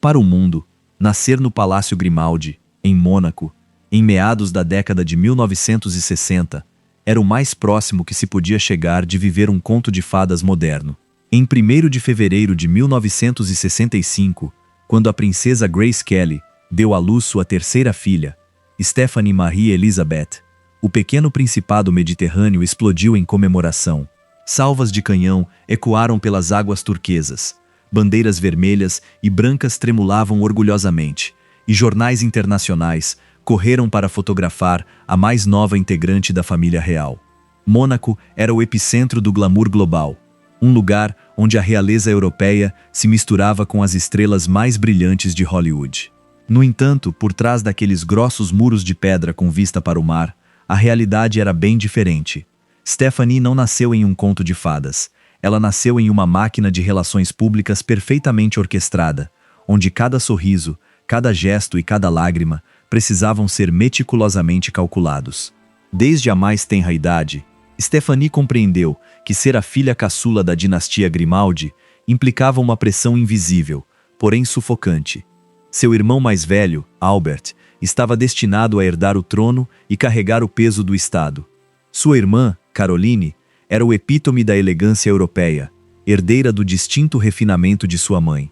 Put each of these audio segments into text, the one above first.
Para o mundo, nascer no Palácio Grimaldi, em Mônaco, em meados da década de 1960, era o mais próximo que se podia chegar de viver um conto de fadas moderno. Em 1º de fevereiro de 1965, quando a princesa Grace Kelly deu à luz sua terceira filha, Stephanie Marie Elizabeth, o pequeno principado mediterrâneo explodiu em comemoração. Salvas de canhão ecoaram pelas águas turquesas, bandeiras vermelhas e brancas tremulavam orgulhosamente, e jornais internacionais correram para fotografar a mais nova integrante da família real. Mônaco era o epicentro do glamour global, um lugar onde a realeza europeia se misturava com as estrelas mais brilhantes de Hollywood. No entanto, por trás daqueles grossos muros de pedra com vista para o mar, a realidade era bem diferente. Stephanie não nasceu em um conto de fadas. Ela nasceu em uma máquina de relações públicas perfeitamente orquestrada, onde cada sorriso, cada gesto e cada lágrima precisavam ser meticulosamente calculados. Desde a mais tenra idade, Stephanie compreendeu que ser a filha caçula da dinastia Grimaldi implicava uma pressão invisível, porém sufocante. Seu irmão mais velho, Albert, estava destinado a herdar o trono e carregar o peso do Estado. Sua irmã, Caroline, era o epítome da elegância europeia, herdeira do distinto refinamento de sua mãe.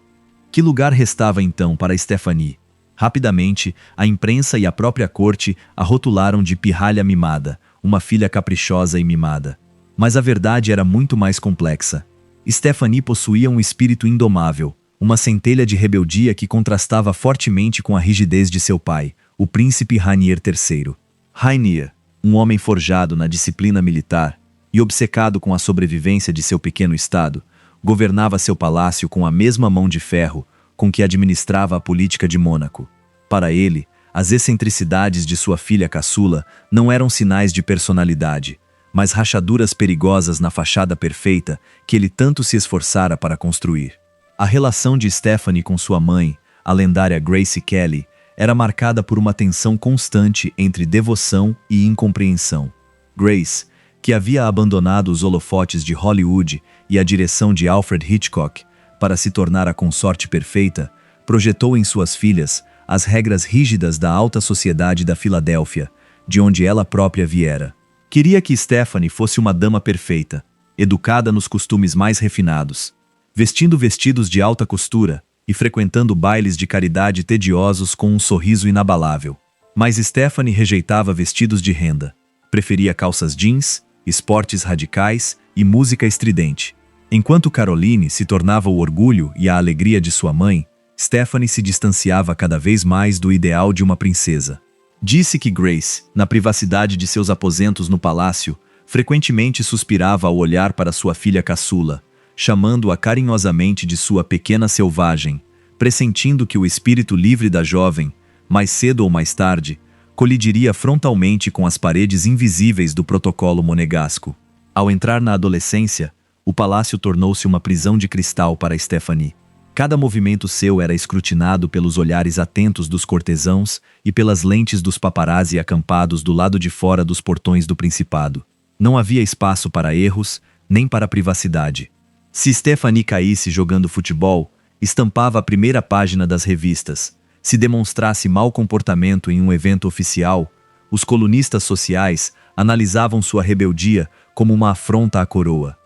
Que lugar restava então para Stephanie? Rapidamente, a imprensa e a própria corte a rotularam de pirralha mimada, uma filha caprichosa e mimada. Mas a verdade era muito mais complexa. Stephanie possuía um espírito indomável, uma centelha de rebeldia que contrastava fortemente com a rigidez de seu pai, o príncipe Rainier III. Rainier, um homem forjado na disciplina militar e obcecado com a sobrevivência de seu pequeno estado, governava seu palácio com a mesma mão de ferro com que administrava a política de Mônaco. Para ele, as excentricidades de sua filha caçula não eram sinais de personalidade, mas rachaduras perigosas na fachada perfeita que ele tanto se esforçara para construir. A relação de Stephanie com sua mãe, a lendária Grace Kelly, era marcada por uma tensão constante entre devoção e incompreensão. Grace, que havia abandonado os holofotes de Hollywood e a direção de Alfred Hitchcock para se tornar a consorte perfeita, projetou em suas filhas as regras rígidas da alta sociedade da Filadélfia, de onde ela própria viera. Queria que Stephanie fosse uma dama perfeita, educada nos costumes mais refinados, vestindo vestidos de alta costura e frequentando bailes de caridade tediosos com um sorriso inabalável. Mas Stephanie rejeitava vestidos de renda, preferia calças jeans, esportes radicais e música estridente. Enquanto Caroline se tornava o orgulho e a alegria de sua mãe, Stephanie se distanciava cada vez mais do ideal de uma princesa. Disse que Grace, na privacidade de seus aposentos no palácio, frequentemente suspirava ao olhar para sua filha caçula, chamando-a carinhosamente de sua pequena selvagem, pressentindo que o espírito livre da jovem, mais cedo ou mais tarde, colidiria frontalmente com as paredes invisíveis do protocolo monegasco. Ao entrar na adolescência, o palácio tornou-se uma prisão de cristal para Stephanie. Cada movimento seu era escrutinado pelos olhares atentos dos cortesãos e pelas lentes dos paparazzi acampados do lado de fora dos portões do principado. Não havia espaço para erros, nem para privacidade. Se Stephanie caísse jogando futebol, estampava a primeira página das revistas. Se demonstrasse mau comportamento em um evento oficial, os colunistas sociais analisavam sua rebeldia como uma afronta à coroa.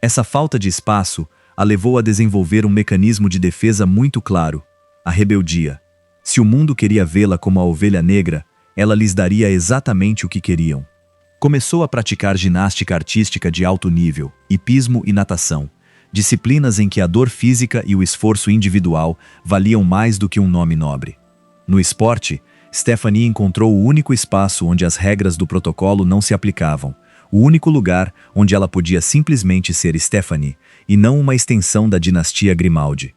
Essa falta de espaço a levou a desenvolver um mecanismo de defesa muito claro: a rebeldia. Se o mundo queria vê-la como a ovelha negra, ela lhes daria exatamente o que queriam. Começou a praticar ginástica artística de alto nível, hipismo e natação, disciplinas em que a dor física e o esforço individual valiam mais do que um nome nobre. No esporte, Stephanie encontrou o único espaço onde as regras do protocolo não se aplicavam, o único lugar onde ela podia simplesmente ser Stephanie, e não uma extensão da dinastia Grimaldi.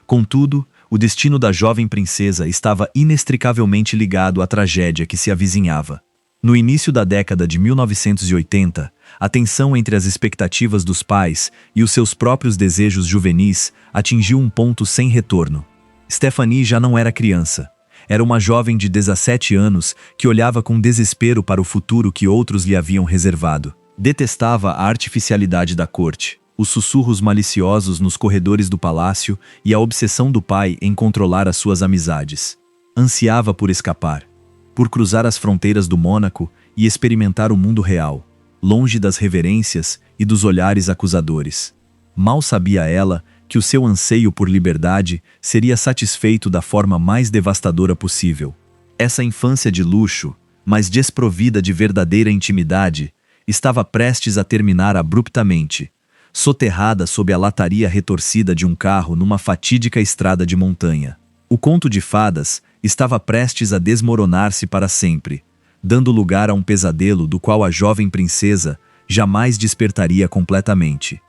Contudo, o destino da jovem princesa estava inextricavelmente ligado à tragédia que se avizinhava. No início da década de 1980, a tensão entre as expectativas dos pais e os seus próprios desejos juvenis atingiu um ponto sem retorno. Stephanie já não era criança. Era uma jovem de 17 anos que olhava com desespero para o futuro que outros lhe haviam reservado. Detestava a artificialidade da corte, os sussurros maliciosos nos corredores do palácio e a obsessão do pai em controlar as suas amizades. Ansiava por escapar, por cruzar as fronteiras do Mônaco e experimentar o mundo real, longe das reverências e dos olhares acusadores. Mal sabia ela que o seu anseio por liberdade seria satisfeito da forma mais devastadora possível. Essa infância de luxo, mas desprovida de verdadeira intimidade, estava prestes a terminar abruptamente, soterrada sob a lataria retorcida de um carro numa fatídica estrada de montanha. O conto de fadas estava prestes a desmoronar-se para sempre, dando lugar a um pesadelo do qual a jovem princesa jamais despertaria completamente.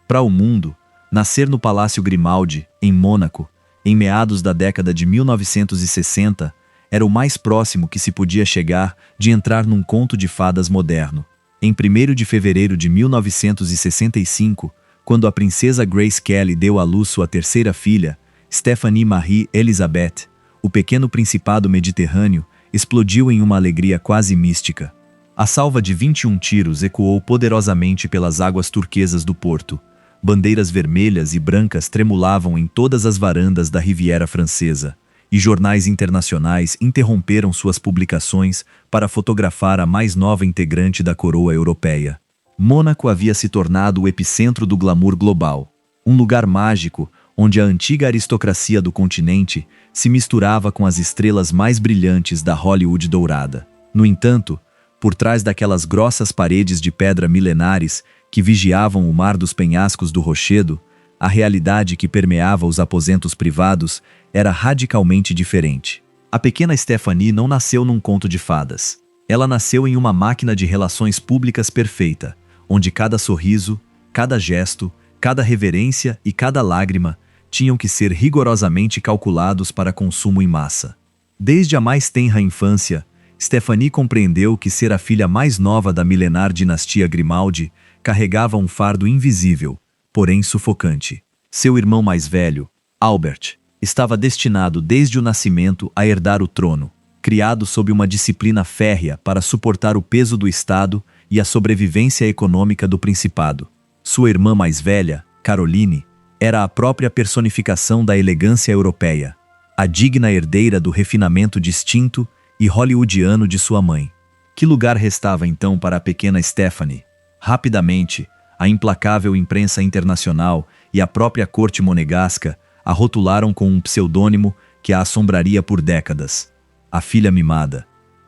Para o mundo, nascer no Palácio Grimaldi, em Mônaco, em meados da década de 1960, era o mais próximo que se podia chegar de entrar num conto de fadas moderno. Em 1º de fevereiro de 1965, quando a princesa Grace Kelly deu à luz sua terceira filha, Stephanie Marie Elizabeth, o pequeno principado mediterrâneo explodiu em uma alegria quase mística. A salva de 21 tiros ecoou poderosamente pelas águas turquesas do porto. Bandeiras vermelhas e brancas tremulavam em todas as varandas da Riviera Francesa, e jornais internacionais interromperam suas publicações para fotografar a mais nova integrante da coroa europeia. Mônaco havia se tornado o epicentro do glamour global, um lugar mágico onde a antiga aristocracia do continente se misturava com as estrelas mais brilhantes da Hollywood dourada. No entanto, por trás daquelas grossas paredes de pedra milenares que vigiavam o mar dos penhascos do Rochedo, a realidade que permeava os aposentos privados era radicalmente diferente. A pequena Stephanie não nasceu num conto de fadas. Ela nasceu em uma máquina de relações públicas perfeita, onde cada sorriso, cada gesto, cada reverência e cada lágrima tinham que ser rigorosamente calculados para consumo em massa. Desde a mais tenra infância, Stephanie compreendeu que ser a filha mais nova da milenar dinastia Grimaldi carregava um fardo invisível, porém sufocante. Seu irmão mais velho, Albert, estava destinado desde o nascimento a herdar o trono, criado sob uma disciplina férrea para suportar o peso do Estado e a sobrevivência econômica do principado. Sua irmã mais velha, Caroline, era a própria personificação da elegância europeia, a digna herdeira do refinamento distinto e hollywoodiano de sua mãe. Que lugar restava então para a pequena Stephanie? Rapidamente, a implacável imprensa internacional e a própria corte monegasca a rotularam com um pseudônimo que a assombraria por décadas: a filha mimada,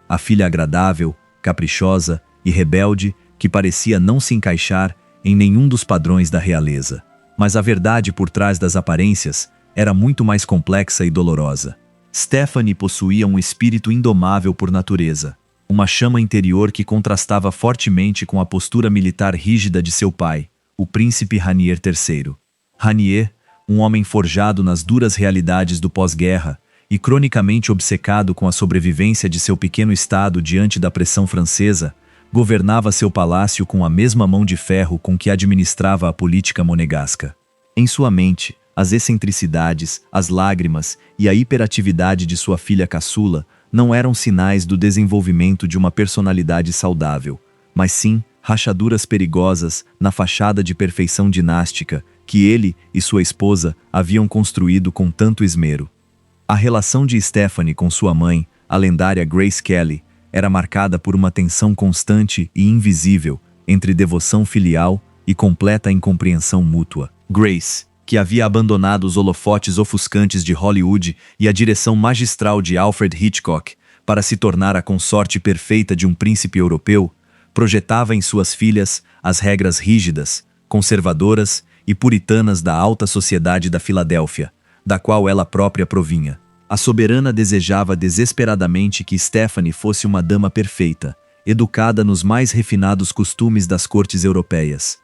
a filha agradável, caprichosa e rebelde que parecia não se encaixar em nenhum dos padrões da realeza. Mas a verdade por trás das aparências era muito mais complexa e dolorosa. Stephanie possuía um espírito indomável por natureza, uma chama interior que contrastava fortemente com a postura militar rígida de seu pai, o príncipe Ranier III. Ranier, um homem forjado nas duras realidades do pós-guerra e cronicamente obcecado com a sobrevivência de seu pequeno estado diante da pressão francesa, governava seu palácio com a mesma mão de ferro com que administrava a política monegasca. Em sua mente, as excentricidades, as lágrimas e a hiperatividade de sua filha caçula não eram sinais do desenvolvimento de uma personalidade saudável, mas sim rachaduras perigosas na fachada de perfeição dinástica que ele e sua esposa haviam construído com tanto esmero. A relação de Stephanie com sua mãe, a lendária Grace Kelly, era marcada por uma tensão constante e invisível entre devoção filial e completa incompreensão mútua. Grace, que havia abandonado os holofotes ofuscantes de Hollywood e a direção magistral de Alfred Hitchcock para se tornar a consorte perfeita de um príncipe europeu, projetava em suas filhas as regras rígidas, conservadoras e puritanas da alta sociedade da Filadélfia, da qual ela própria provinha. A soberana desejava desesperadamente que Stephanie fosse uma dama perfeita, educada nos mais refinados costumes das cortes europeias.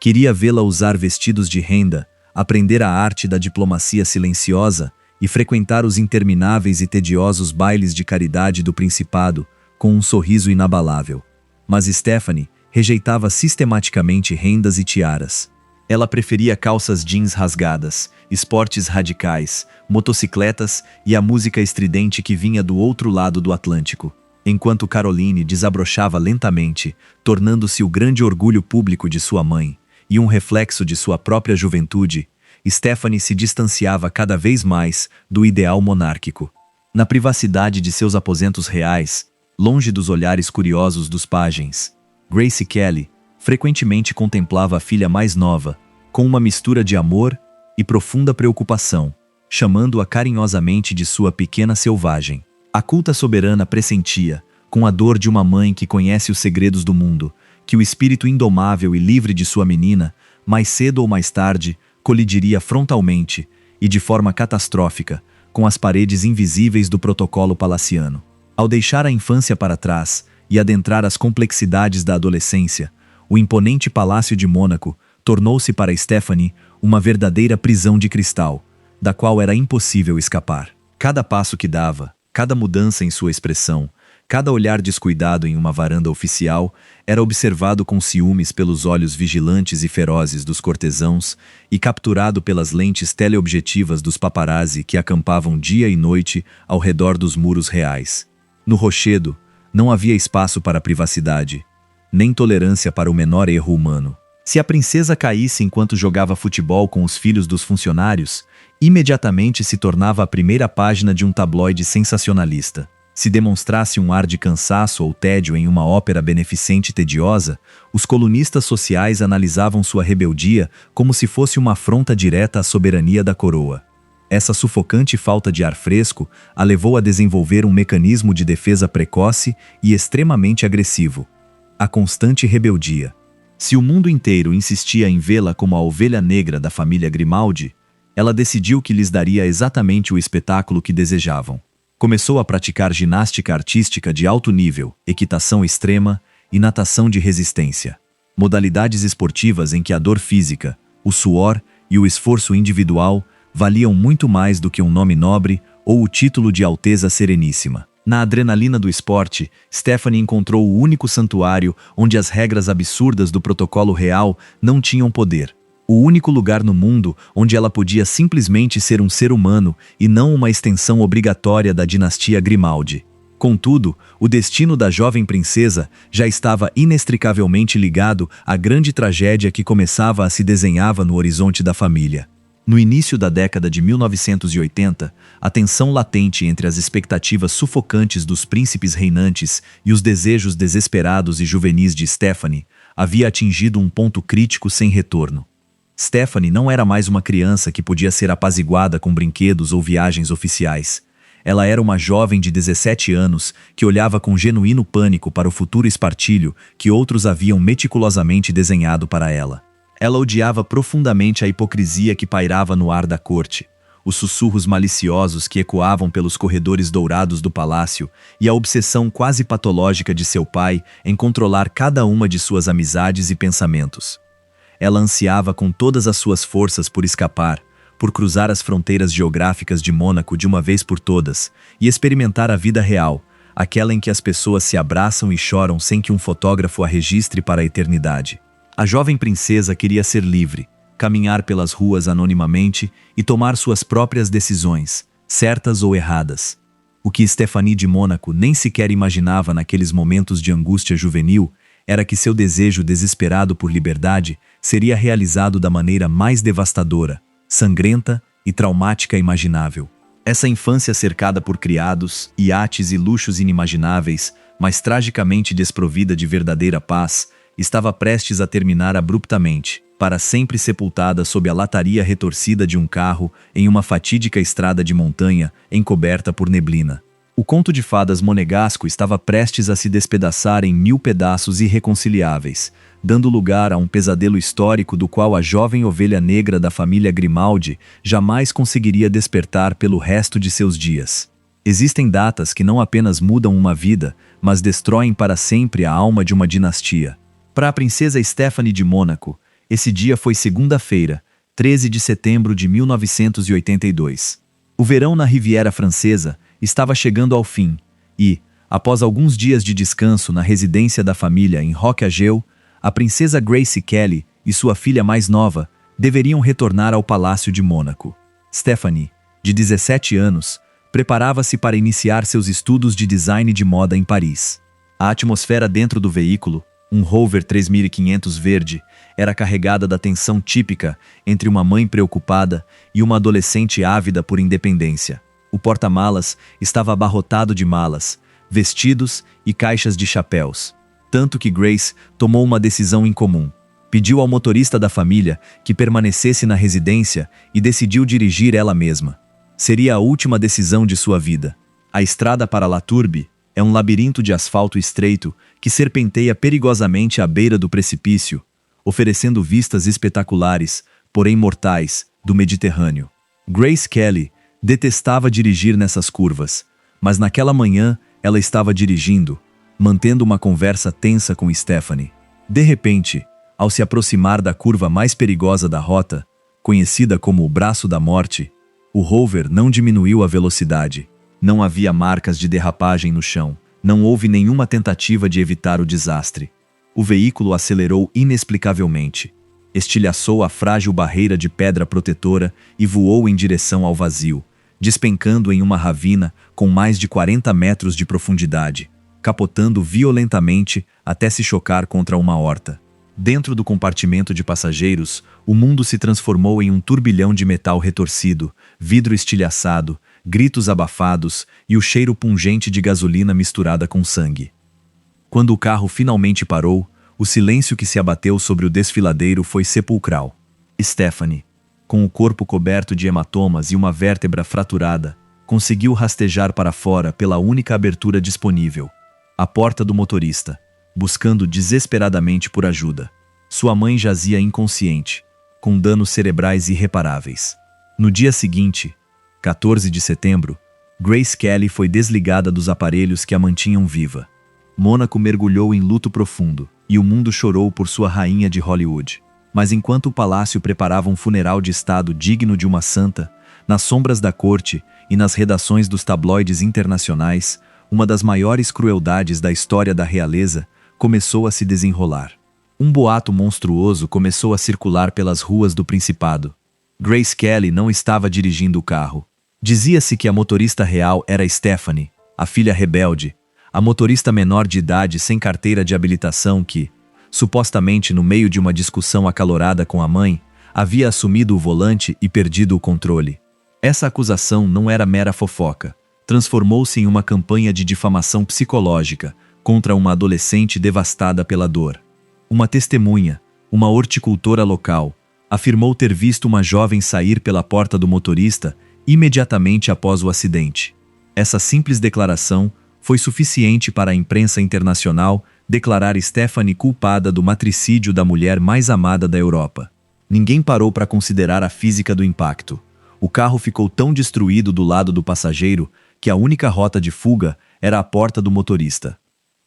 Queria vê-la usar vestidos de renda, aprender a arte da diplomacia silenciosa e frequentar os intermináveis e tediosos bailes de caridade do Principado com um sorriso inabalável. Mas Stephanie rejeitava sistematicamente rendas e tiaras. Ela preferia calças jeans rasgadas, esportes radicais, motocicletas e a música estridente que vinha do outro lado do Atlântico, enquanto Caroline desabrochava lentamente, tornando-se o grande orgulho público de sua mãe, e um reflexo de sua própria juventude, Stephanie se distanciava cada vez mais do ideal monárquico. Na privacidade de seus aposentos reais, longe dos olhares curiosos dos pajens, Grace Kelly frequentemente contemplava a filha mais nova, com uma mistura de amor e profunda preocupação, chamando-a carinhosamente de sua pequena selvagem. A culta soberana pressentia, com a dor de uma mãe que conhece os segredos do mundo, que o espírito indomável e livre de sua menina, mais cedo ou mais tarde, colidiria frontalmente e de forma catastrófica com as paredes invisíveis do protocolo palaciano. Ao deixar a infância para trás e adentrar as complexidades da adolescência, o imponente Palácio de Mônaco tornou-se para Stephanie uma verdadeira prisão de cristal, da qual era impossível escapar. Cada passo que dava, cada mudança em sua expressão, cada olhar descuidado em uma varanda oficial era observado com ciúmes pelos olhos vigilantes e ferozes dos cortesãos e capturado pelas lentes teleobjetivas dos paparazzi que acampavam dia e noite ao redor dos muros reais. No rochedo, não havia espaço para privacidade, nem tolerância para o menor erro humano. Se a princesa caísse enquanto jogava futebol com os filhos dos funcionários, imediatamente se tornava a primeira página de um tabloide sensacionalista. Se demonstrasse um ar de cansaço ou tédio em uma ópera beneficente tediosa, os colunistas sociais analisavam sua rebeldia como se fosse uma afronta direta à soberania da coroa. Essa sufocante falta de ar fresco a levou a desenvolver um mecanismo de defesa precoce e extremamente agressivo: a constante rebeldia. Se o mundo inteiro insistia em vê-la como a ovelha negra da família Grimaldi, ela decidiu que lhes daria exatamente o espetáculo que desejavam. Começou a praticar ginástica artística de alto nível, equitação extrema e natação de resistência. Modalidades esportivas em que a dor física, o suor e o esforço individual valiam muito mais do que um nome nobre ou o título de Alteza Sereníssima. Na adrenalina do esporte, Stephanie encontrou o único santuário onde as regras absurdas do protocolo real não tinham poder. O único lugar no mundo onde ela podia simplesmente ser um ser humano e não uma extensão obrigatória da dinastia Grimaldi. Contudo, o destino da jovem princesa já estava inextricavelmente ligado à grande tragédia que começava a se desenhava no horizonte da família. No início da década de 1980, a tensão latente entre as expectativas sufocantes dos príncipes reinantes e os desejos desesperados e juvenis de Stephanie havia atingido um ponto crítico sem retorno. Stephanie não era mais uma criança que podia ser apaziguada com brinquedos ou viagens oficiais. Ela era uma jovem de 17 anos que olhava com genuíno pânico para o futuro espartilho que outros haviam meticulosamente desenhado para ela. Ela odiava profundamente a hipocrisia que pairava no ar da corte, os sussurros maliciosos que ecoavam pelos corredores dourados do palácio e a obsessão quase patológica de seu pai em controlar cada uma de suas amizades e pensamentos. Ela ansiava com todas as suas forças por escapar, por cruzar as fronteiras geográficas de Mônaco de uma vez por todas e experimentar a vida real, aquela em que as pessoas se abraçam e choram sem que um fotógrafo a registre para a eternidade. A jovem princesa queria ser livre, caminhar pelas ruas anonimamente e tomar suas próprias decisões, certas ou erradas. O que Stephanie de Mônaco nem sequer imaginava naqueles momentos de angústia juvenil era que seu desejo desesperado por liberdade seria realizado da maneira mais devastadora, sangrenta e traumática imaginável. Essa infância cercada por criados, iates e luxos inimagináveis, mas tragicamente desprovida de verdadeira paz, estava prestes a terminar abruptamente, para sempre sepultada sob a lataria retorcida de um carro em uma fatídica estrada de montanha encoberta por neblina. O conto de fadas monegasco estava prestes a se despedaçar em 1000 pedaços irreconciliáveis, dando lugar a um pesadelo histórico do qual a jovem ovelha negra da família Grimaldi jamais conseguiria despertar pelo resto de seus dias. Existem datas que não apenas mudam uma vida, mas destroem para sempre a alma de uma dinastia. Para a princesa Stephanie de Mônaco, esse dia foi segunda-feira, 13 de setembro de 1982. O verão na Riviera Francesa estava chegando ao fim e, após alguns dias de descanso na residência da família em Roque-Ageu, a princesa Grace Kelly e sua filha mais nova deveriam retornar ao Palácio de Mônaco. Stephanie, de 17 anos, preparava-se para iniciar seus estudos de design de moda em Paris. A atmosfera dentro do veículo, um Rover 3500 verde, era carregada da tensão típica entre uma mãe preocupada e uma adolescente ávida por independência. O porta-malas estava abarrotado de malas, vestidos e caixas de chapéus. Tanto que Grace tomou uma decisão incomum. Pediu ao motorista da família que permanecesse na residência e decidiu dirigir ela mesma. Seria a última decisão de sua vida. A estrada para La Tourbe é um labirinto de asfalto estreito que serpenteia perigosamente à beira do precipício, oferecendo vistas espetaculares, porém mortais, do Mediterrâneo. Grace Kelly detestava dirigir nessas curvas, mas naquela manhã ela estava dirigindo, mantendo uma conversa tensa com Stephanie. De repente, ao se aproximar da curva mais perigosa da rota, conhecida como o Braço da Morte, o rover não diminuiu a velocidade. Não havia marcas de derrapagem no chão. Não houve nenhuma tentativa de evitar o desastre. O veículo acelerou inexplicavelmente. Estilhaçou a frágil barreira de pedra protetora e voou em direção ao vazio, despencando em uma ravina com mais de 40 metros de profundidade, capotando violentamente até se chocar contra uma horta. Dentro do compartimento de passageiros, o mundo se transformou em um turbilhão de metal retorcido, vidro estilhaçado, gritos abafados e o cheiro pungente de gasolina misturada com sangue. Quando o carro finalmente parou, o silêncio que se abateu sobre o desfiladeiro foi sepulcral. Stephanie, com o corpo coberto de hematomas e uma vértebra fraturada, conseguiu rastejar para fora pela única abertura disponível, a porta do motorista, buscando desesperadamente por ajuda. Sua mãe jazia inconsciente, com danos cerebrais irreparáveis. No dia seguinte, 14 de setembro, Grace Kelly foi desligada dos aparelhos que a mantinham viva. Mônaco mergulhou em luto profundo, e o mundo chorou por sua rainha de Hollywood. Mas enquanto o palácio preparava um funeral de estado digno de uma santa, nas sombras da corte e nas redações dos tabloides internacionais, uma das maiores crueldades da história da realeza começou a se desenrolar. Um boato monstruoso começou a circular pelas ruas do Principado. Grace Kelly não estava dirigindo o carro. Dizia-se que a motorista real era Stephanie, a filha rebelde, a motorista menor de idade sem carteira de habilitação que, supostamente no meio de uma discussão acalorada com a mãe, havia assumido o volante e perdido o controle. Essa acusação não era mera fofoca. Transformou-se em uma campanha de difamação psicológica contra uma adolescente devastada pela dor. Uma testemunha, uma horticultora local, afirmou ter visto uma jovem sair pela porta do motorista imediatamente após o acidente. Essa simples declaração foi suficiente para a imprensa internacional declarar Stephanie culpada do matricídio da mulher mais amada da Europa. Ninguém parou para considerar a física do impacto. O carro ficou tão destruído do lado do passageiro que a única rota de fuga era a porta do motorista.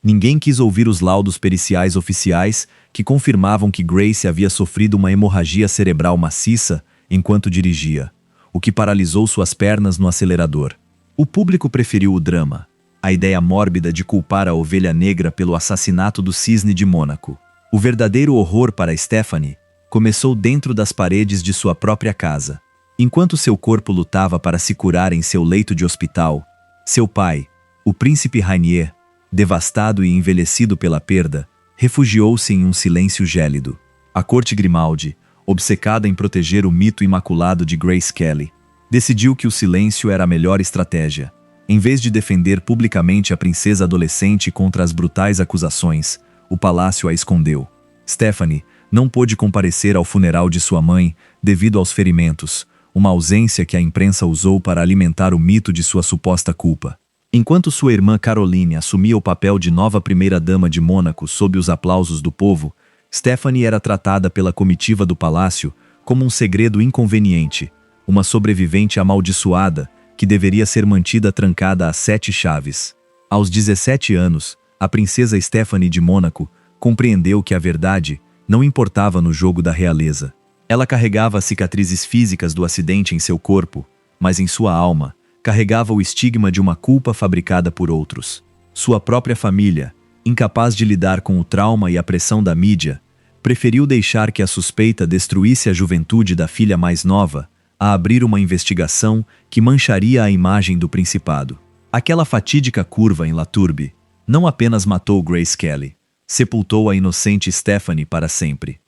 Ninguém quis ouvir os laudos periciais oficiais que confirmavam que Grace havia sofrido uma hemorragia cerebral maciça enquanto dirigia, o que paralisou suas pernas no acelerador. O público preferiu o drama, a ideia mórbida de culpar a ovelha negra pelo assassinato do cisne de Mônaco. O verdadeiro horror para Stephanie começou dentro das paredes de sua própria casa. Enquanto seu corpo lutava para se curar em seu leito de hospital, seu pai, o príncipe Rainier, devastado e envelhecido pela perda, refugiou-se em um silêncio gélido. A corte Grimaldi, obcecada em proteger o mito imaculado de Grace Kelly, decidiu que o silêncio era a melhor estratégia. Em vez de defender publicamente a princesa adolescente contra as brutais acusações, o palácio a escondeu. Stephanie não pôde comparecer ao funeral de sua mãe devido aos ferimentos, uma ausência que a imprensa usou para alimentar o mito de sua suposta culpa. Enquanto sua irmã Caroline assumia o papel de nova primeira-dama de Mônaco sob os aplausos do povo, Stephanie era tratada pela comitiva do palácio como um segredo inconveniente, uma sobrevivente amaldiçoada que deveria ser mantida trancada a 7 chaves. Aos 17 anos, a princesa Stephanie de Mônaco compreendeu que a verdade não importava no jogo da realeza. Ela carregava as cicatrizes físicas do acidente em seu corpo, mas em sua alma carregava o estigma de uma culpa fabricada por outros. Sua própria família, incapaz de lidar com o trauma e a pressão da mídia, preferiu deixar que a suspeita destruísse a juventude da filha mais nova a abrir uma investigação que mancharia a imagem do principado. Aquela fatídica curva em La Tourbe não apenas matou Grace Kelly, sepultou a inocente Stephanie para sempre.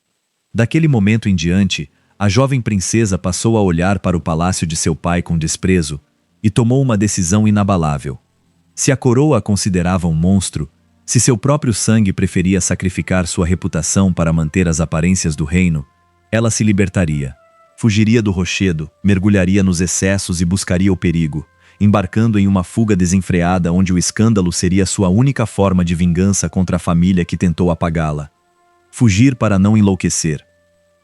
Daquele momento em diante, a jovem princesa passou a olhar para o palácio de seu pai com desprezo e tomou uma decisão inabalável. Se a coroa a considerava um monstro, se seu próprio sangue preferia sacrificar sua reputação para manter as aparências do reino, ela se libertaria. Fugiria do rochedo, mergulharia nos excessos e buscaria o perigo, embarcando em uma fuga desenfreada onde o escândalo seria sua única forma de vingança contra a família que tentou apagá-la. Fugir para não enlouquecer.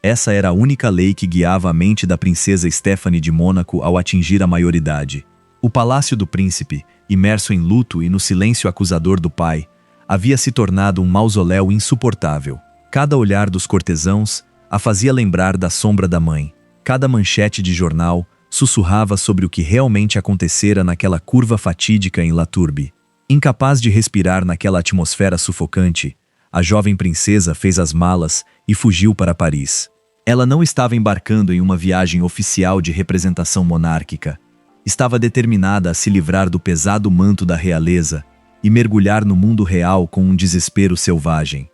Essa era a única lei que guiava a mente da princesa Stephanie de Mônaco ao atingir a maioridade. O palácio do príncipe, imerso em luto e no silêncio acusador do pai, havia se tornado um mausoléu insuportável. Cada olhar dos cortesãos a fazia lembrar da sombra da mãe. Cada manchete de jornal sussurrava sobre o que realmente acontecera naquela curva fatídica em La Tourbe. Incapaz de respirar naquela atmosfera sufocante, a jovem princesa fez as malas e fugiu para Paris. Ela não estava embarcando em uma viagem oficial de representação monárquica. Estava determinada a se livrar do pesado manto da realeza e mergulhar no mundo real com um desespero selvagem.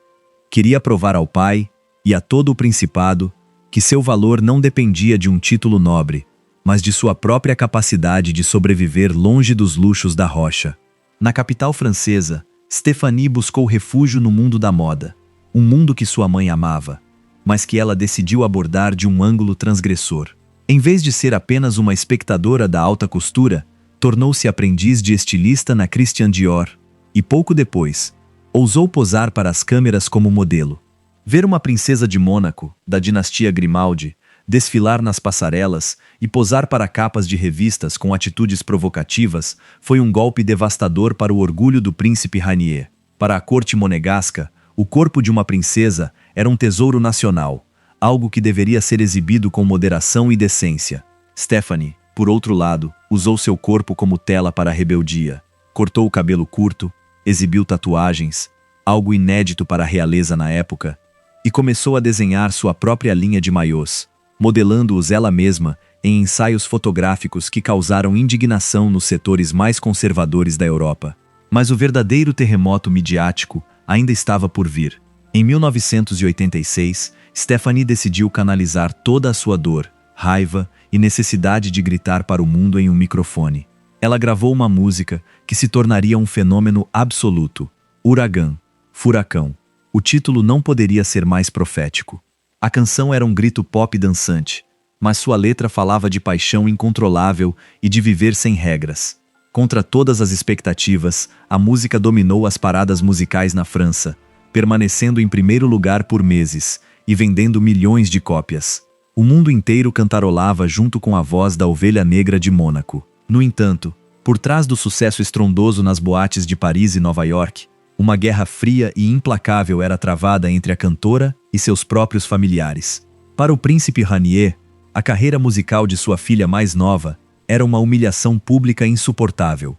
Queria provar ao pai e a todo o principado que seu valor não dependia de um título nobre, mas de sua própria capacidade de sobreviver longe dos luxos da rocha. Na capital francesa, Stephanie buscou refúgio no mundo da moda, um mundo que sua mãe amava, mas que ela decidiu abordar de um ângulo transgressor. Em vez de ser apenas uma espectadora da alta costura, tornou-se aprendiz de estilista na Christian Dior e, pouco depois, ousou posar para as câmeras como modelo. Ver uma princesa de Mônaco, da dinastia Grimaldi, desfilar nas passarelas e posar para capas de revistas com atitudes provocativas foi um golpe devastador para o orgulho do príncipe Rainier. Para a corte monegasca, o corpo de uma princesa era um tesouro nacional, algo que deveria ser exibido com moderação e decência. Stephanie, por outro lado, usou seu corpo como tela para a rebeldia. Cortou o cabelo curto, exibiu tatuagens, algo inédito para a realeza na época, e começou a desenhar sua própria linha de maiôs, modelando-os ela mesma em ensaios fotográficos que causaram indignação nos setores mais conservadores da Europa. Mas o verdadeiro terremoto midiático ainda estava por vir. Em 1986, Stephanie decidiu canalizar toda a sua dor, raiva e necessidade de gritar para o mundo em um microfone. Ela gravou uma música que se tornaria um fenômeno absoluto: Uragã, Furacão. O título não poderia ser mais profético. A canção era um grito pop dançante, mas sua letra falava de paixão incontrolável e de viver sem regras. Contra todas as expectativas, a música dominou as paradas musicais na França, permanecendo em primeiro lugar por meses e vendendo milhões de cópias. O mundo inteiro cantarolava junto com a voz da ovelha negra de Mônaco. No entanto, por trás do sucesso estrondoso nas boates de Paris e Nova York, uma guerra fria e implacável era travada entre a cantora e seus próprios familiares. Para o príncipe Rainier, a carreira musical de sua filha mais nova era uma humilhação pública insuportável.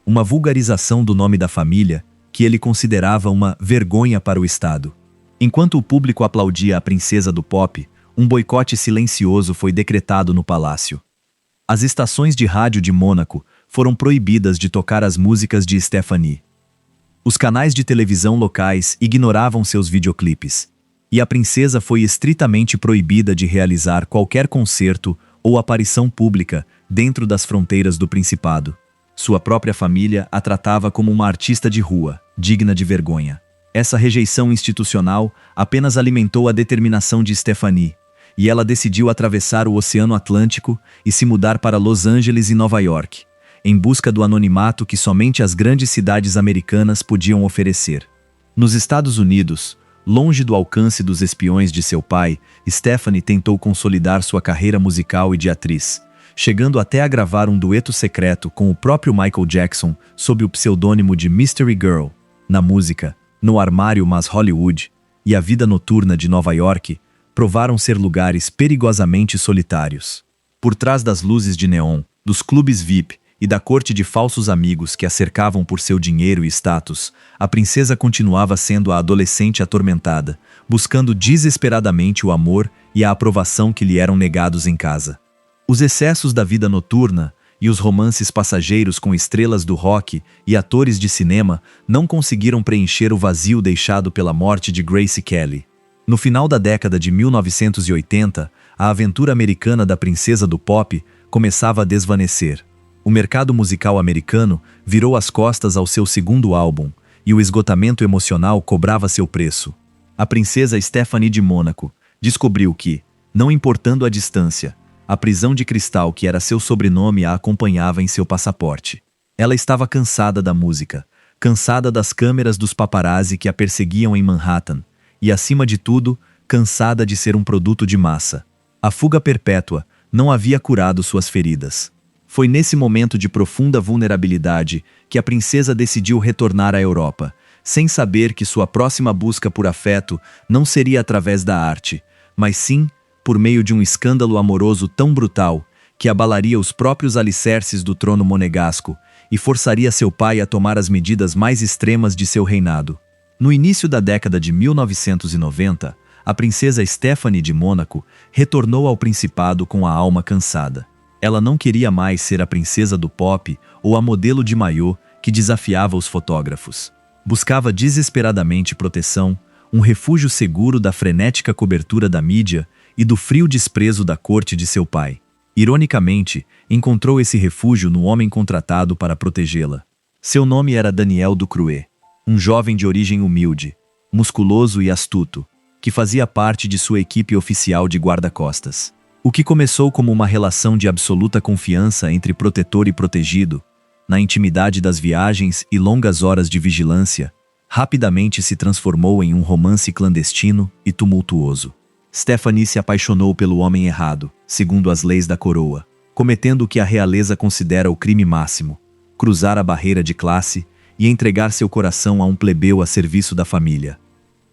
Uma vulgarização do nome da família que ele considerava uma vergonha para o Estado. Enquanto o público aplaudia a princesa do pop, um boicote silencioso foi decretado no palácio. As estações de rádio de Mônaco foram proibidas de tocar as músicas de Stephanie. Os canais de televisão locais ignoravam seus videoclipes, e a princesa foi estritamente proibida de realizar qualquer concerto ou aparição pública dentro das fronteiras do Principado. Sua própria família a tratava como uma artista de rua, digna de vergonha. Essa rejeição institucional apenas alimentou a determinação de Stephanie, e ela decidiu atravessar o Oceano Atlântico e se mudar para Los Angeles e Nova York, em busca do anonimato que somente as grandes cidades americanas podiam oferecer. Nos Estados Unidos, longe do alcance dos espiões de seu pai, Stephanie tentou consolidar sua carreira musical e de atriz, chegando até a gravar um dueto secreto com o próprio Michael Jackson sob o pseudônimo de Mystery Girl. Na música, No Armário Mas Hollywood e A Vida Noturna de Nova York provaram ser lugares perigosamente solitários. Por trás das luzes de neon, dos clubes VIP e da corte de falsos amigos que a cercavam por seu dinheiro e status, a princesa continuava sendo a adolescente atormentada, buscando desesperadamente o amor e a aprovação que lhe eram negados em casa. Os excessos da vida noturna e os romances passageiros com estrelas do rock e atores de cinema não conseguiram preencher o vazio deixado pela morte de Grace Kelly. No final da década de 1980, a aventura americana da princesa do pop começava a desvanecer. O mercado musical americano virou as costas ao seu segundo álbum, e o esgotamento emocional cobrava seu preço. A princesa Stephanie de Mônaco descobriu que, não importando a distância, a prisão de cristal que era seu sobrenome a acompanhava em seu passaporte. Ela estava cansada da música, cansada das câmeras dos paparazzi que a perseguiam em Manhattan, e, acima de tudo, cansada de ser um produto de massa. A fuga perpétua não havia curado suas feridas. Foi nesse momento de profunda vulnerabilidade que a princesa decidiu retornar à Europa, sem saber que sua próxima busca por afeto não seria através da arte, mas sim por meio de um escândalo amoroso tão brutal que abalaria os próprios alicerces do trono monegasco e forçaria seu pai a tomar as medidas mais extremas de seu reinado. No início da década de 1990, a princesa Stephanie de Mônaco retornou ao principado com a alma cansada. Ela não queria mais ser a princesa do pop ou a modelo de maiô que desafiava os fotógrafos. Buscava desesperadamente proteção, um refúgio seguro da frenética cobertura da mídia e do frio desprezo da corte de seu pai. Ironicamente, encontrou esse refúgio no homem contratado para protegê-la. Seu nome era Daniel Ducruet, um jovem de origem humilde, musculoso e astuto, que fazia parte de sua equipe oficial de guarda-costas. O que começou como uma relação de absoluta confiança entre protetor e protegido, na intimidade das viagens e longas horas de vigilância, rapidamente se transformou em um romance clandestino e tumultuoso. Stephanie se apaixonou pelo homem errado, segundo as leis da coroa, cometendo o que a realeza considera o crime máximo: cruzar a barreira de classe e entregar seu coração a um plebeu a serviço da família.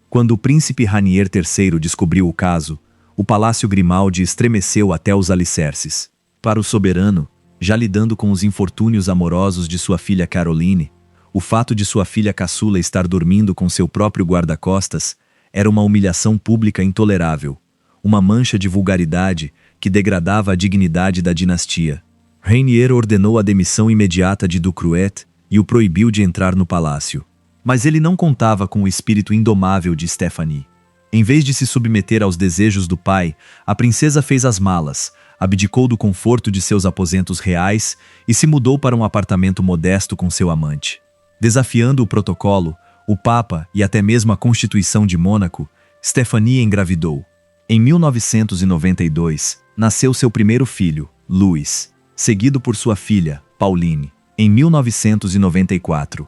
Quando o príncipe Rainier III descobriu o caso, o Palácio Grimaldi estremeceu até os alicerces. Para o soberano, já lidando com os infortúnios amorosos de sua filha Caroline, o fato de sua filha caçula estar dormindo com seu próprio guarda-costas era uma humilhação pública intolerável, uma mancha de vulgaridade que degradava a dignidade da dinastia. Rainier ordenou a demissão imediata de Ducruet e o proibiu de entrar no palácio. Mas ele não contava com o espírito indomável de Stephanie. Em vez de se submeter aos desejos do pai, a princesa fez as malas, abdicou do conforto de seus aposentos reais e se mudou para um apartamento modesto com seu amante. Desafiando o protocolo, o Papa e até mesmo a Constituição de Mônaco, Stephanie engravidou. Em 1992, nasceu seu primeiro filho, Louis, seguido por sua filha, Pauline, em 1994.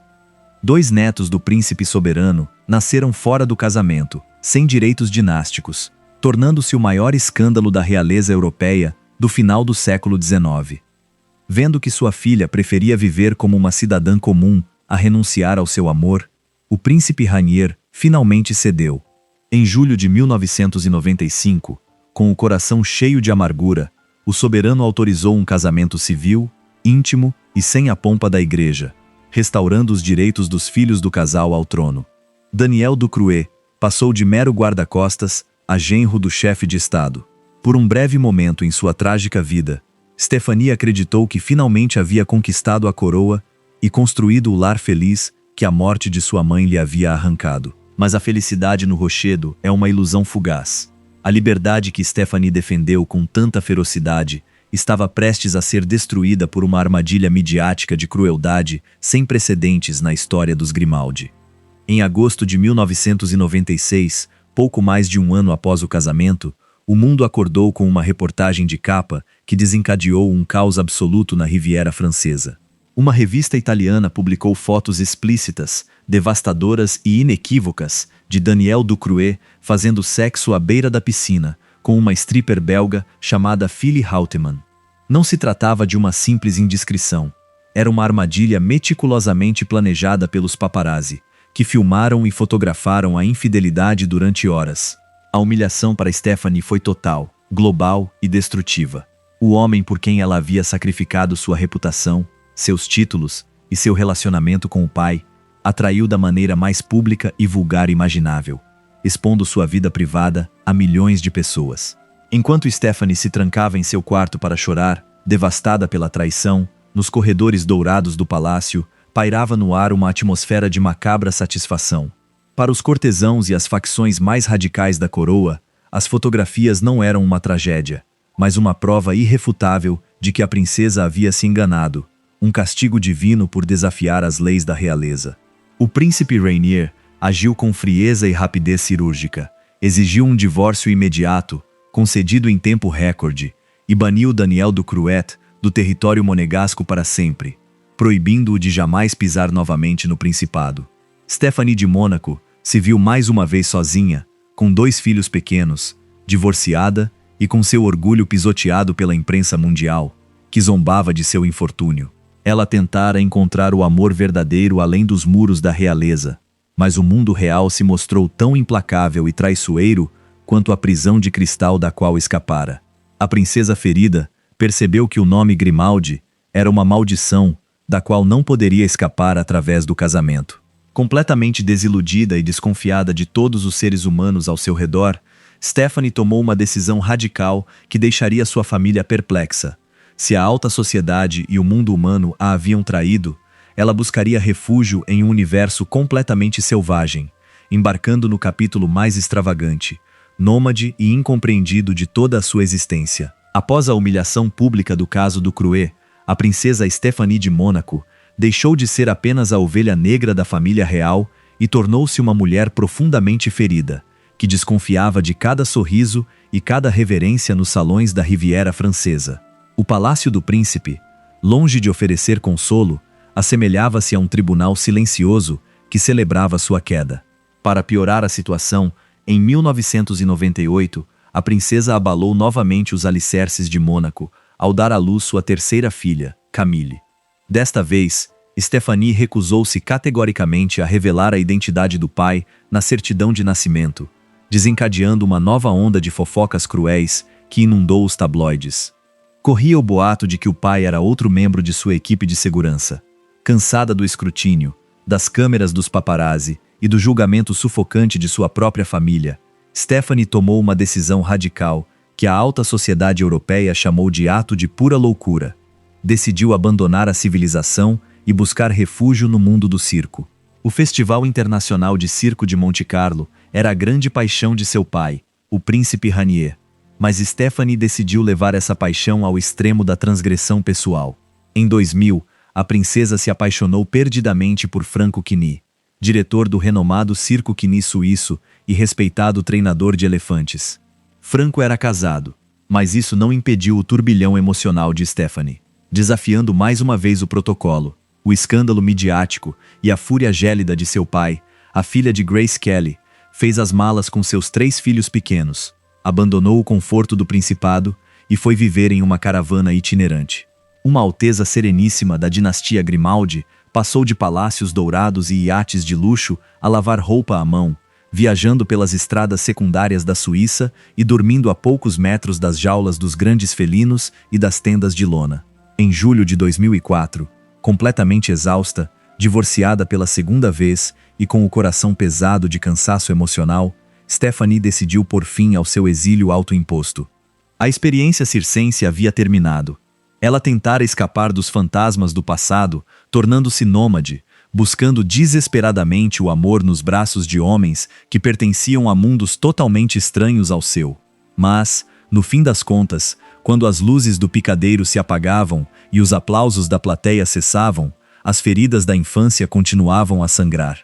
2 netos do príncipe soberano nasceram fora do casamento, sem direitos dinásticos, tornando-se o maior escândalo da realeza europeia do final do século XIX. Vendo que sua filha preferia viver como uma cidadã comum a renunciar ao seu amor, o príncipe Rainier finalmente cedeu. Em julho de 1995, com o coração cheio de amargura, o soberano autorizou um casamento civil, íntimo e sem a pompa da igreja, restaurando os direitos dos filhos do casal ao trono. Daniel Ducruet passou de mero guarda-costas a genro do chefe de Estado. Por um breve momento em sua trágica vida, Stephanie acreditou que finalmente havia conquistado a coroa e construído o lar feliz que a morte de sua mãe lhe havia arrancado. Mas a felicidade no rochedo é uma ilusão fugaz. A liberdade que Stephanie defendeu com tanta ferocidade estava prestes a ser destruída por uma armadilha midiática de crueldade sem precedentes na história dos Grimaldi. Em agosto de 1996, pouco mais de um ano após o casamento, o mundo acordou com uma reportagem de capa que desencadeou um caos absoluto na Riviera Francesa. Uma revista italiana publicou fotos explícitas, devastadoras e inequívocas de Daniel Ducruet fazendo sexo à beira da piscina, com uma stripper belga chamada Phyllis Houteman. Não se tratava de uma simples indiscrição. Era uma armadilha meticulosamente planejada pelos paparazzi, que filmaram e fotografaram a infidelidade durante horas. A humilhação para Stephanie foi total, global e destrutiva. O homem por quem ela havia sacrificado sua reputação, seus títulos e seu relacionamento com o pai, atraiu da maneira mais pública e vulgar imaginável, expondo sua vida privada a milhões de pessoas. Enquanto Stephanie se trancava em seu quarto para chorar, devastada pela traição, nos corredores dourados do palácio, pairava no ar uma atmosfera de macabra satisfação. Para os cortesãos e as facções mais radicais da coroa, as fotografias não eram uma tragédia, mas uma prova irrefutável de que a princesa havia se enganado, um castigo divino por desafiar as leis da realeza. O príncipe Rainier agiu com frieza e rapidez cirúrgica, exigiu um divórcio imediato, concedido em tempo recorde, e baniu Daniel do Cruet do território monegasco para sempre, proibindo-o de jamais pisar novamente no principado. Stéphanie de Mônaco se viu mais uma vez sozinha, com 2 filhos pequenos, divorciada e com seu orgulho pisoteado pela imprensa mundial, que zombava de seu infortúnio. Ela tentara encontrar o amor verdadeiro além dos muros da realeza, mas o mundo real se mostrou tão implacável e traiçoeiro quanto a prisão de cristal da qual escapara. A princesa ferida percebeu que o nome Grimaldi era uma maldição da qual não poderia escapar através do casamento. Completamente desiludida e desconfiada de todos os seres humanos ao seu redor, Stéphanie tomou uma decisão radical que deixaria sua família perplexa. Se a alta sociedade e o mundo humano a haviam traído, ela buscaria refúgio em um universo completamente selvagem, embarcando no capítulo mais extravagante, nômade e incompreendido de toda a sua existência. Após a humilhação pública do caso do Cruet, a princesa Stéphanie de Mônaco deixou de ser apenas a ovelha negra da família real e tornou-se uma mulher profundamente ferida, que desconfiava de cada sorriso e cada reverência nos salões da Riviera Francesa. O palácio do príncipe, longe de oferecer consolo, assemelhava-se a um tribunal silencioso que celebrava sua queda. Para piorar a situação, em 1998, a princesa abalou novamente os alicerces de Mônaco ao dar à luz sua terceira filha, Camille. Desta vez, Stéphanie recusou-se categoricamente a revelar a identidade do pai na certidão de nascimento, desencadeando uma nova onda de fofocas cruéis que inundou os tabloides. Corria o boato de que o pai era outro membro de sua equipe de segurança. Cansada do escrutínio, das câmeras dos paparazzi e do julgamento sufocante de sua própria família, Stéphanie tomou uma decisão radical que a alta sociedade europeia chamou de ato de pura loucura. Decidiu abandonar a civilização e buscar refúgio no mundo do circo. O Festival Internacional de Circo de Monte Carlo era a grande paixão de seu pai, o príncipe Rainier. Mas Stéphanie decidiu levar essa paixão ao extremo da transgressão pessoal. Em 2000, a princesa se apaixonou perdidamente por Franco Kini, diretor do renomado Circo Kini suíço e respeitado treinador de elefantes. Franco era casado, mas isso não impediu o turbilhão emocional de Stéphanie. Desafiando mais uma vez o protocolo, o escândalo midiático e a fúria gélida de seu pai, a filha de Grace Kelly fez as malas com seus 3 filhos pequenos, abandonou o conforto do principado e foi viver em uma caravana itinerante. Uma alteza sereníssima da dinastia Grimaldi passou de palácios dourados e iates de luxo a lavar roupa à mão, viajando pelas estradas secundárias da Suíça e dormindo a poucos metros das jaulas dos grandes felinos e das tendas de lona. Em julho de 2004, completamente exausta, divorciada pela segunda vez e com o coração pesado de cansaço emocional, Stéphanie decidiu pôr fim ao seu exílio autoimposto. A experiência circense havia terminado. Ela tentara escapar dos fantasmas do passado, tornando-se nômade, buscando desesperadamente o amor nos braços de homens que pertenciam a mundos totalmente estranhos ao seu. Mas, no fim das contas, quando as luzes do picadeiro se apagavam e os aplausos da plateia cessavam, as feridas da infância continuavam a sangrar.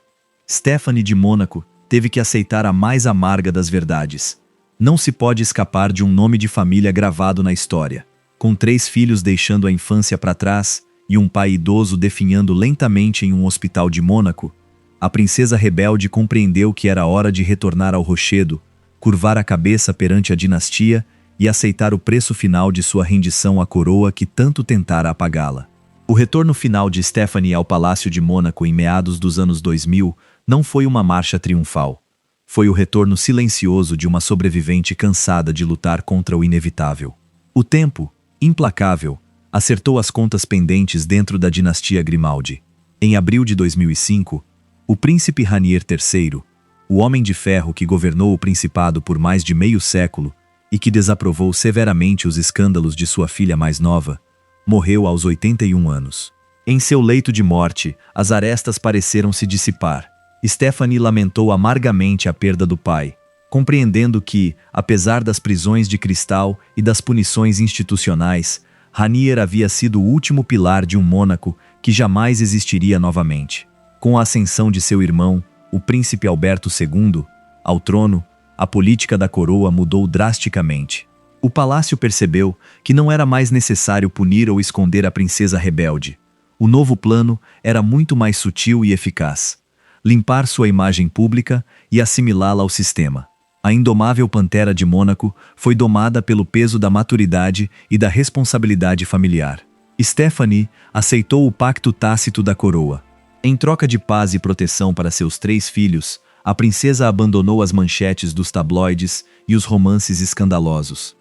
Stéphanie de Mônaco teve que aceitar a mais amarga das verdades. Não se pode escapar de um nome de família gravado na história. Com 3 filhos deixando a infância para trás e um pai idoso definhando lentamente em um hospital de Mônaco, a princesa rebelde compreendeu que era hora de retornar ao rochedo, curvar a cabeça perante a dinastia e aceitar o preço final de sua rendição à coroa que tanto tentara apagá-la. O retorno final de Stéphanie ao Palácio de Mônaco em meados dos anos 2000 não foi uma marcha triunfal. Foi o retorno silencioso de uma sobrevivente cansada de lutar contra o inevitável. O tempo, implacável, acertou as contas pendentes dentro da dinastia Grimaldi. Em abril de 2005, o príncipe Rainier III, o homem de ferro que governou o principado por mais de meio século e que desaprovou severamente os escândalos de sua filha mais nova, morreu aos 81 anos. Em seu leito de morte, as arestas pareceram se dissipar. Stephanie lamentou amargamente a perda do pai, compreendendo que, apesar das prisões de cristal e das punições institucionais, Ranier havia sido o último pilar de um Mônaco que jamais existiria novamente. Com a ascensão de seu irmão, o príncipe Alberto II, ao trono, a política da coroa mudou drasticamente. O palácio percebeu que não era mais necessário punir ou esconder a princesa rebelde. O novo plano era muito mais sutil e eficaz: limpar sua imagem pública e assimilá-la ao sistema. A indomável pantera de Mônaco foi domada pelo peso da maturidade e da responsabilidade familiar. Stephanie aceitou o pacto tácito da coroa. Em troca de paz e proteção para seus 3 filhos, a princesa abandonou as manchetes dos tabloides e os romances escandalosos.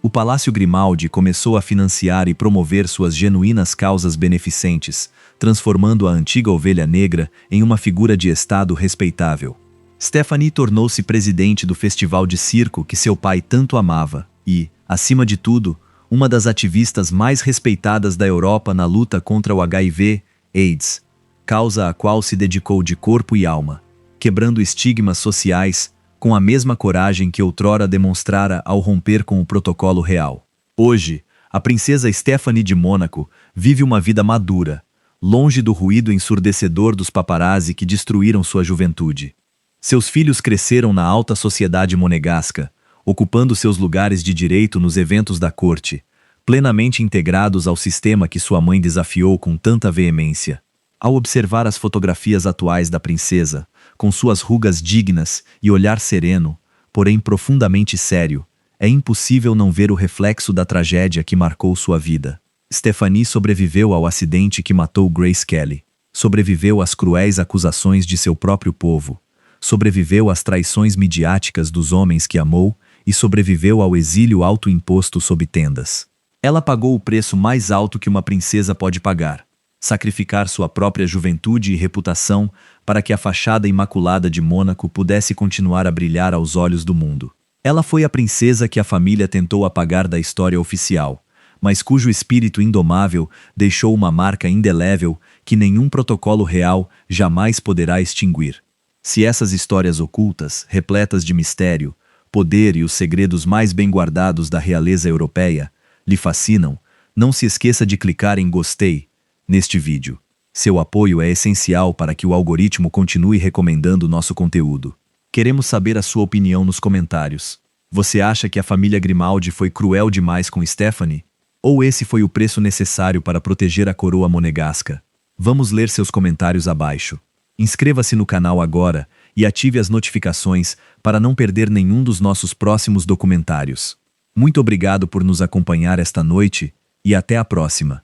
O Palácio Grimaldi começou a financiar e promover suas genuínas causas beneficentes, transformando a antiga ovelha negra em uma figura de Estado respeitável. Stephanie tornou-se presidente do festival de circo que seu pai tanto amava e, acima de tudo, uma das ativistas mais respeitadas da Europa na luta contra o HIV/AIDS, causa a qual se dedicou de corpo e alma, quebrando estigmas sociais com a mesma coragem que outrora demonstrara ao romper com o protocolo real. Hoje, a princesa Stephanie de Mônaco vive uma vida madura, longe do ruído ensurdecedor dos paparazzi que destruíram sua juventude. Seus filhos cresceram na alta sociedade monegasca, ocupando seus lugares de direito nos eventos da corte, plenamente integrados ao sistema que sua mãe desafiou com tanta veemência. Ao observar as fotografias atuais da princesa, com suas rugas dignas e olhar sereno, porém profundamente sério, é impossível não ver o reflexo da tragédia que marcou sua vida. Stephanie sobreviveu ao acidente que matou Grace Kelly, sobreviveu às cruéis acusações de seu próprio povo, sobreviveu às traições midiáticas dos homens que amou e sobreviveu ao exílio autoimposto sob tendas. Ela pagou o preço mais alto que uma princesa pode pagar: sacrificar sua própria juventude e reputação para que a fachada imaculada de Mônaco pudesse continuar a brilhar aos olhos do mundo. Ela foi a princesa que a família tentou apagar da história oficial, mas cujo espírito indomável deixou uma marca indelével que nenhum protocolo real jamais poderá extinguir. Se essas histórias ocultas, repletas de mistério, poder e os segredos mais bem guardados da realeza europeia lhe fascinam, não se esqueça de clicar em gostei neste vídeo. Seu apoio é essencial para que o algoritmo continue recomendando nosso conteúdo. Queremos saber a sua opinião nos comentários. Você acha que a família Grimaldi foi cruel demais com Stephanie? Ou esse foi o preço necessário para proteger a coroa monegasca? Vamos ler seus comentários abaixo. Inscreva-se no canal agora e ative as notificações para não perder nenhum dos nossos próximos documentários. Muito obrigado por nos acompanhar esta noite e até a próxima.